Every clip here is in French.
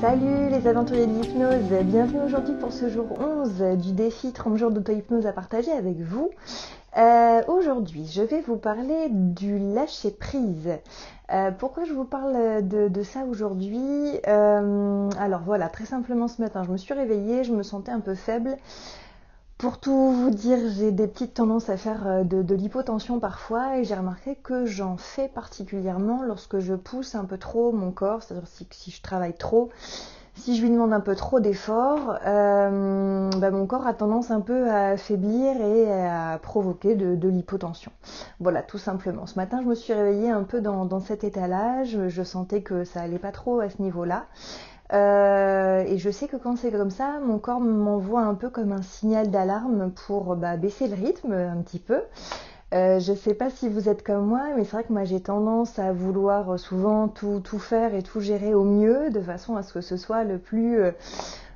Salut les aventuriers de l'hypnose, bienvenue aujourd'hui pour ce jour 11 du défi 30 jours d'auto-hypnose à partager avec vous. Aujourd'hui, je vais vous parler du lâcher-prise. Pourquoi je vous parle de ça aujourd'hui Alors voilà, très simplement ce matin, je me suis réveillée, je me sentais un peu faible. Pour tout vous dire, j'ai des petites tendances à faire de l'hypotension parfois et j'ai remarqué que j'en fais particulièrement lorsque je pousse un peu trop mon corps, c'est-à-dire si je travaille trop, si je lui demande un peu trop d'efforts, mon corps a tendance un peu à affaiblir et à provoquer de l'hypotension. Voilà, tout simplement. Ce matin, je me suis réveillée un peu dans cet état-là, je sentais que ça allait pas trop à ce niveau-là. Et je sais que quand c'est comme ça, mon corps m'envoie un peu comme un signal d'alarme pour baisser le rythme un petit peu. Je sais pas si vous êtes comme moi, mais c'est vrai que moi j'ai tendance à vouloir souvent tout faire et tout gérer au mieux, de façon à ce que ce soit le plus,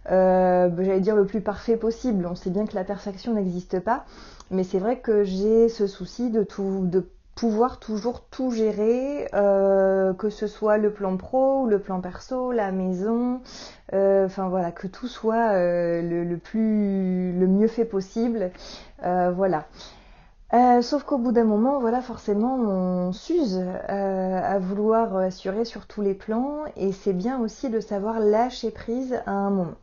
j'allais dire le plus parfait possible. On sait bien que la perfection n'existe pas, mais c'est vrai que j'ai ce souci de pouvoir toujours tout gérer, que ce soit le plan pro ou le plan perso, la maison, voilà, que tout soit le mieux fait possible, voilà. Sauf qu'au bout d'un moment, voilà, forcément, on s'use à vouloir assurer sur tous les plans, et c'est bien aussi de savoir lâcher prise à un moment.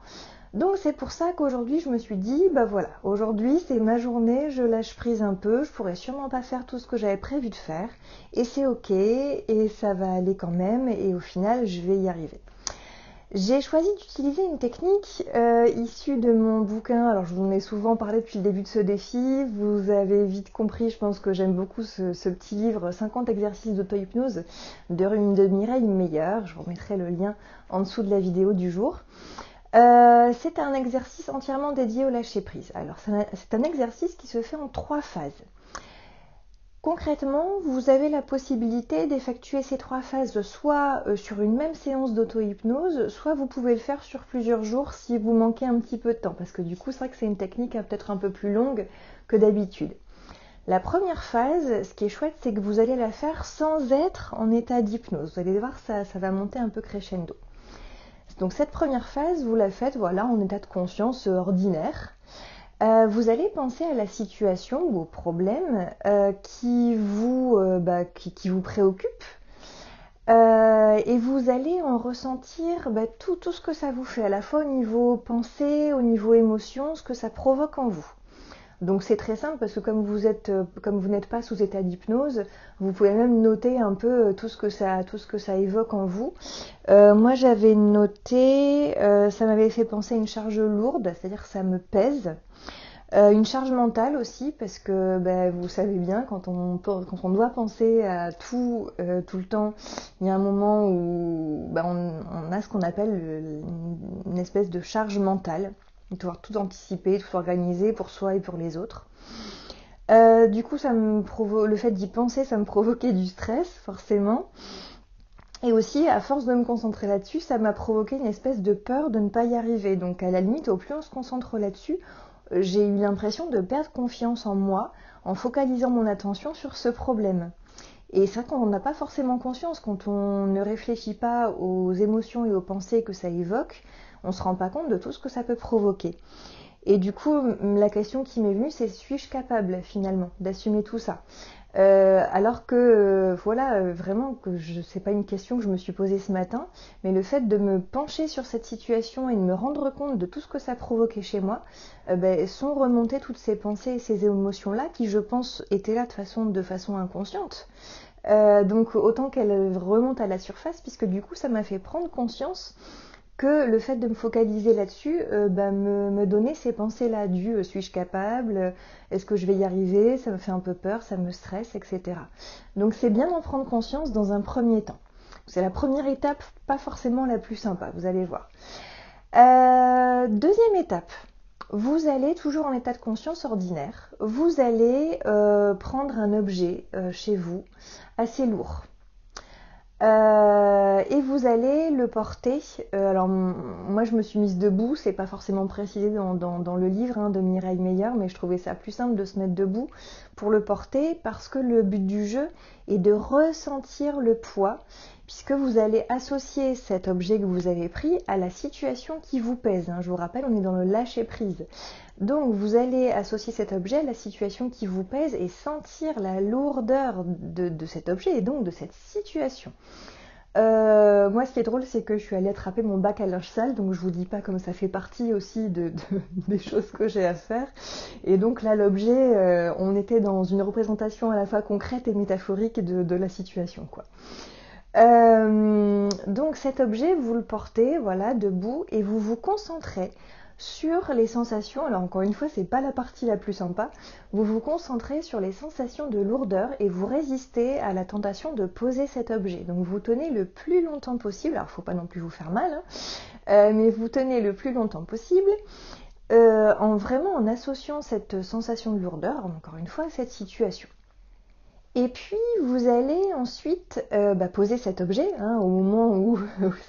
Donc c'est pour ça qu'aujourd'hui je me suis dit, voilà, aujourd'hui c'est ma journée, je lâche prise un peu, je pourrais sûrement pas faire tout ce que j'avais prévu de faire, et c'est ok, et ça va aller quand même, et au final je vais y arriver. J'ai choisi d'utiliser une technique issue de mon bouquin. Alors je vous en ai souvent parlé depuis le début de ce défi, vous avez vite compris, je pense que j'aime beaucoup ce petit livre 50 exercices d'auto-hypnose de Mireille Meyer. Je vous remettrai le lien en dessous de la vidéo du jour. C'est un exercice entièrement dédié au lâcher-prise. Alors c'est un exercice qui se fait en 3 phases. Concrètement, vous avez la possibilité d'effectuer ces 3 phases soit sur une même séance d'auto-hypnose, soit vous pouvez le faire sur plusieurs jours si vous manquez un petit peu de temps, parce que du coup c'est vrai que c'est une technique peut-être un peu plus longue que d'habitude. La première phase, ce qui est chouette, c'est que vous allez la faire sans être en état d'hypnose. Vous allez voir, ça va monter un peu crescendo. Donc cette première phase, vous la faites en état de conscience ordinaire. Vous allez penser à la situation ou au problème qui vous préoccupe et vous allez en ressentir tout ce que ça vous fait, à la fois au niveau pensée, au niveau émotion, ce que ça provoque en vous. Donc c'est très simple parce que comme vous n'êtes pas sous état d'hypnose, vous pouvez même noter un peu tout ce que ça évoque en vous. Moi j'avais noté, ça m'avait fait penser à une charge lourde, c'est-à-dire que ça me pèse. Une charge mentale aussi parce que vous savez bien quand on doit penser à tout le temps, il y a un moment où on a ce qu'on appelle une espèce de charge mentale. Devoir tout anticiper, tout organiser pour soi et pour les autres. Du coup, le fait d'y penser, ça me provoquait du stress, forcément. Et aussi, à force de me concentrer là-dessus, ça m'a provoqué une espèce de peur de ne pas y arriver. Donc, à la limite, au plus on se concentre là-dessus, j'ai eu l'impression de perdre confiance en moi en focalisant mon attention sur ce problème. Et c'est vrai qu'on n'a pas forcément conscience quand on ne réfléchit pas aux émotions et aux pensées que ça évoque, on ne se rend pas compte de tout ce que ça peut provoquer. Et du coup, la question qui m'est venue, c'est suis-je capable finalement d'assumer tout ça alors que vraiment que c'est pas une question que je me suis posée ce matin, mais le fait de me pencher sur cette situation et de me rendre compte de tout ce que ça provoquait chez moi, sont remontées toutes ces pensées et ces émotions-là qui, je pense, étaient là de façon inconsciente. Donc autant qu'elles remontent à la surface, puisque du coup ça m'a fait prendre conscience que le fait de me focaliser là-dessus me donnait ces pensées-là du suis-je capable, est-ce que je vais y arriver, ça me fait un peu peur, ça me stresse, etc. Donc c'est bien d'en prendre conscience dans un premier temps. C'est la première étape, pas forcément la plus sympa, vous allez voir. Deuxième étape, vous allez, toujours en état de conscience ordinaire, vous allez prendre un objet chez vous assez lourd. Et vous allez le porter. Alors moi je me suis mise debout, c'est pas forcément précisé dans le livre de Mireille Meyer, mais je trouvais ça plus simple de se mettre debout pour le porter parce que le but du jeu est de ressentir le poids puisque vous allez associer cet objet que vous avez pris à la situation qui vous pèse. Je vous rappelle, on est dans le lâcher-prise. Donc vous allez associer cet objet à la situation qui vous pèse et sentir la lourdeur de cet objet et donc de cette situation. Moi, ce qui est drôle, c'est que je suis allée attraper mon bac à linge sale, donc je vous dis pas comme ça fait partie aussi des choses que j'ai à faire. Et donc là, l'objet, on était dans une représentation à la fois concrète et métaphorique de la situation, quoi. Donc cet objet, vous le portez, voilà, debout, et vous vous concentrez sur les sensations. Alors encore une fois, c'est pas la partie la plus sympa. Vous vous concentrez sur les sensations de lourdeur et vous résistez à la tentation de poser cet objet. Donc vous tenez le plus longtemps possible. Alors faut pas non plus vous faire mal, mais vous tenez le plus longtemps possible. En associant cette sensation de lourdeur, encore une fois, à cette situation. Et puis vous allez ensuite poser cet objet au moment où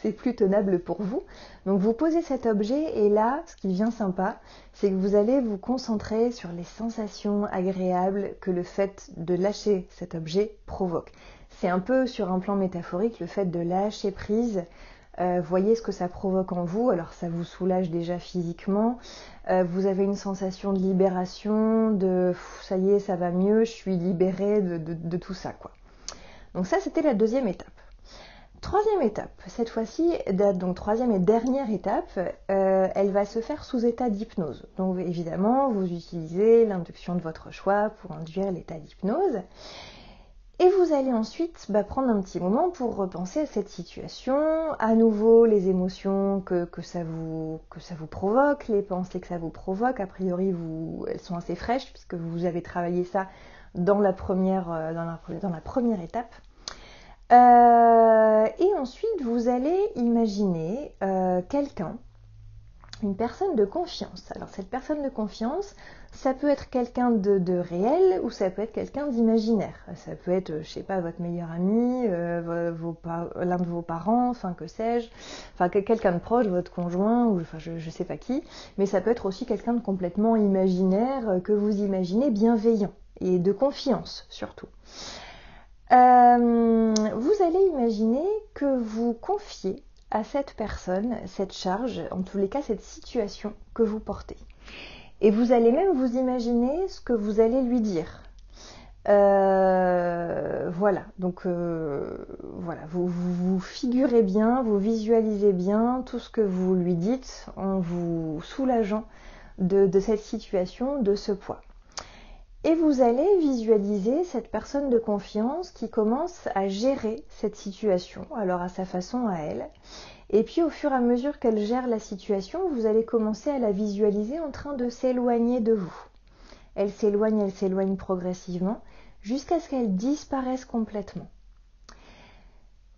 c'est plus tenable pour vous. Donc vous posez cet objet et là, ce qui devient sympa, c'est que vous allez vous concentrer sur les sensations agréables que le fait de lâcher cet objet provoque. C'est un peu sur un plan métaphorique, le fait de lâcher prise. Voyez ce que ça provoque en vous. Alors ça vous soulage déjà physiquement, vous avez une sensation de libération, de ça y est, ça va mieux, je suis libérée de tout ça, quoi. Donc ça, c'était la deuxième étape. Troisième étape, cette fois-ci, donc troisième et dernière étape, elle va se faire sous état d'hypnose. Donc évidemment, vous utilisez l'induction de votre choix pour induire l'état d'hypnose. Et vous allez ensuite prendre un petit moment pour repenser à cette situation, à nouveau les émotions que ça vous provoque, les pensées que ça vous provoque. A priori, elles sont assez fraîches puisque vous avez travaillé ça dans la première étape. Et ensuite, vous allez imaginer quelqu'un, une personne de confiance. Alors cette personne de confiance, ça peut être quelqu'un de réel ou ça peut être quelqu'un d'imaginaire. Ça peut être, je sais pas, votre meilleur ami, l'un de vos parents, enfin que sais-je, enfin quelqu'un de proche, votre conjoint, ou enfin je sais pas qui, mais ça peut être aussi quelqu'un de complètement imaginaire que vous imaginez bienveillant et de confiance surtout. Vous allez imaginer que vous confiez à cette personne, cette charge, en tous les cas cette situation que vous portez. Et vous allez même vous imaginer ce que vous allez lui dire. Voilà, donc voilà, vous figurez bien, vous visualisez bien tout ce que vous lui dites en vous soulageant de cette situation, de ce poids. Et vous allez visualiser cette personne de confiance qui commence à gérer cette situation, alors à sa façon à elle. Et puis au fur et à mesure qu'elle gère la situation, vous allez commencer à la visualiser en train de s'éloigner de vous. Elle s'éloigne progressivement jusqu'à ce qu'elle disparaisse complètement.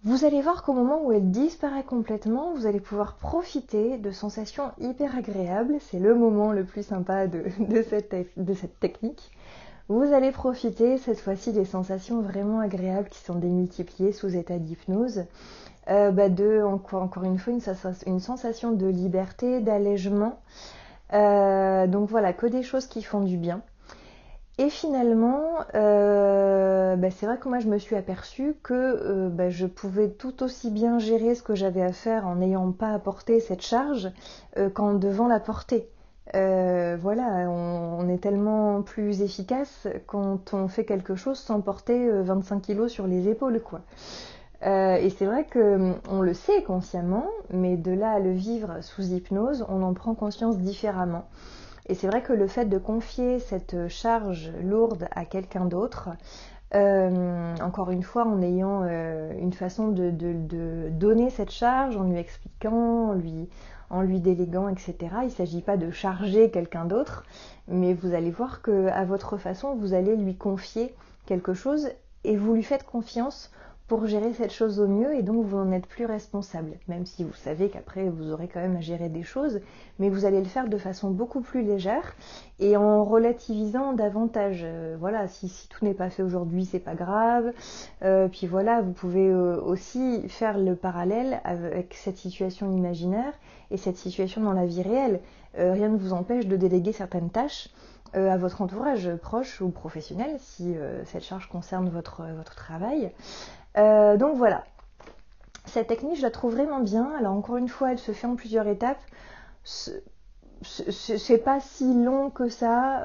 Vous allez voir qu'au moment où elle disparaît complètement, vous allez pouvoir profiter de sensations hyper agréables. C'est le moment le plus sympa de cette technique. Vous allez profiter cette fois-ci des sensations vraiment agréables qui sont démultipliées sous état d'hypnose. Encore une fois, une sensation de liberté, d'allègement. Donc voilà, que des choses qui font du bien. Et finalement, c'est vrai que moi je me suis aperçue que je pouvais tout aussi bien gérer ce que j'avais à faire en n'ayant pas à porter cette charge qu'en devant la porter. Voilà, on est tellement plus efficace quand on fait quelque chose sans porter 25 kilos sur les épaules, quoi. Et c'est vrai qu'on le sait consciemment, mais de là à le vivre sous hypnose, on en prend conscience différemment. Et c'est vrai que le fait de confier cette charge lourde à quelqu'un d'autre, encore une fois en ayant une façon de donner cette charge, en lui expliquant, en lui déléguant, etc. Il ne s'agit pas de charger quelqu'un d'autre, mais vous allez voir qu'à votre façon, vous allez lui confier quelque chose et vous lui faites confiance pour gérer cette chose au mieux et donc vous n'en êtes plus responsable, même si vous savez qu'après vous aurez quand même à gérer des choses, mais vous allez le faire de façon beaucoup plus légère et en relativisant davantage. Voilà, si tout n'est pas fait aujourd'hui, c'est pas grave. Puis voilà, vous pouvez aussi faire le parallèle avec cette situation imaginaire et cette situation dans la vie réelle. Rien ne vous empêche de déléguer certaines tâches à votre entourage proche ou professionnel si cette charge concerne votre travail. Donc voilà. Cette technique, je la trouve vraiment bien. Alors encore une fois, elle se fait en plusieurs étapes. C'est pas si long que ça.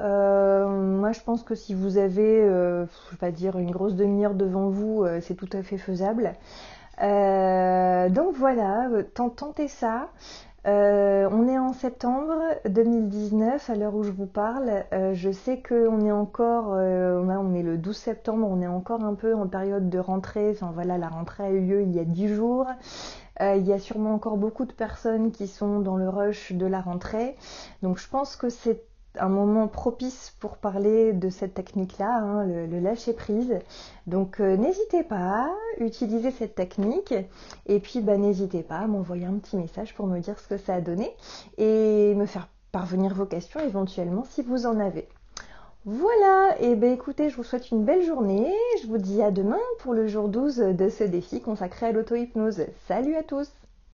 Moi, je pense que si vous avez, je vais pas dire une grosse demi-heure devant vous, c'est tout à fait faisable. Donc voilà, tentez ça. On est en septembre 2019 à l'heure où je vous parle. Je sais qu'on est encore, là on est le 12 septembre, on est encore un peu en période de rentrée. Enfin voilà, la rentrée a eu lieu il y a 10 jours. Il y a sûrement encore beaucoup de personnes qui sont dans le rush de la rentrée. Donc je pense que c'est un moment propice pour parler de cette technique-là, hein, le lâcher-prise. Donc n'hésitez pas, utilisez cette technique et puis n'hésitez pas à m'envoyer un petit message pour me dire ce que ça a donné et me faire parvenir vos questions éventuellement si vous en avez. Voilà, et écoutez, je vous souhaite une belle journée. Je vous dis à demain pour le jour 12 de ce défi consacré à l'auto-hypnose. Salut à tous!